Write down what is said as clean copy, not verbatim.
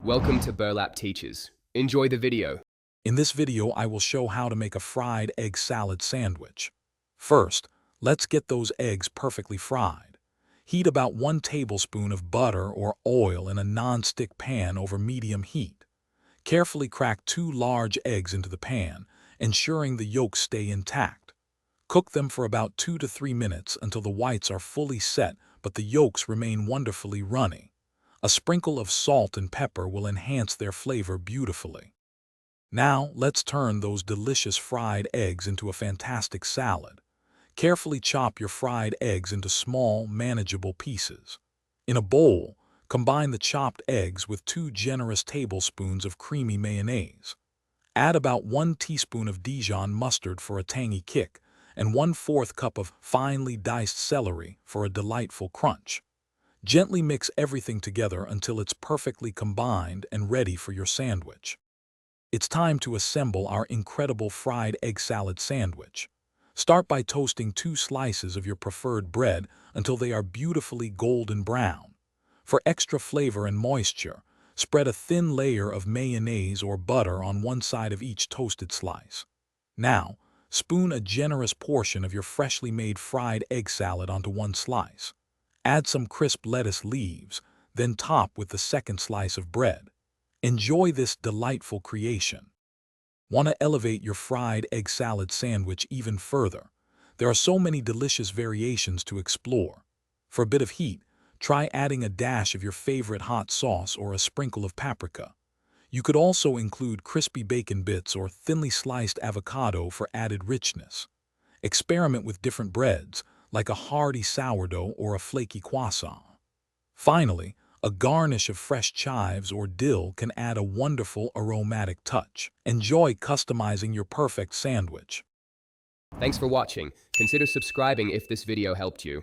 Welcome to Burlap Teachers. Enjoy the video. In this video, I will show how to make a fried egg salad sandwich. First, let's get those eggs perfectly fried. Heat about 1 tablespoon of butter or oil in a non-stick pan over medium heat. Carefully crack 2 large eggs into the pan, ensuring the yolks stay intact. Cook them for about 2 to 3 minutes until the whites are fully set but the yolks remain wonderfully runny. A sprinkle of salt and pepper will enhance their flavor beautifully. Now, let's turn those delicious fried eggs into a fantastic salad. Carefully chop your fried eggs into small, manageable pieces. In a bowl, combine the chopped eggs with 2 generous tablespoons of creamy mayonnaise. Add about 1 teaspoon of Dijon mustard for a tangy kick, and 1/4 cup of finely diced celery for a delightful crunch. Gently mix everything together until it's perfectly combined and ready for your sandwich. It's time to assemble our incredible fried egg salad sandwich. Start by toasting 2 slices of your preferred bread until they are beautifully golden brown. For extra flavor and moisture, spread a thin layer of mayonnaise or butter on one side of each toasted slice. Now, spoon a generous portion of your freshly made fried egg salad onto one slice. Add some crisp lettuce leaves, then top with the second slice of bread. Enjoy this delightful creation. Want to elevate your fried egg salad sandwich even further? There are so many delicious variations to explore. For a bit of heat, try adding a dash of your favorite hot sauce or a sprinkle of paprika. You could also include crispy bacon bits or thinly sliced avocado for added richness. Experiment with different breads, like a hearty sourdough or a flaky croissant. Finally, a garnish of fresh chives or dill can add a wonderful aromatic touch. Enjoy customizing your perfect sandwich. Thanks for watching. Consider subscribing if this video helped you.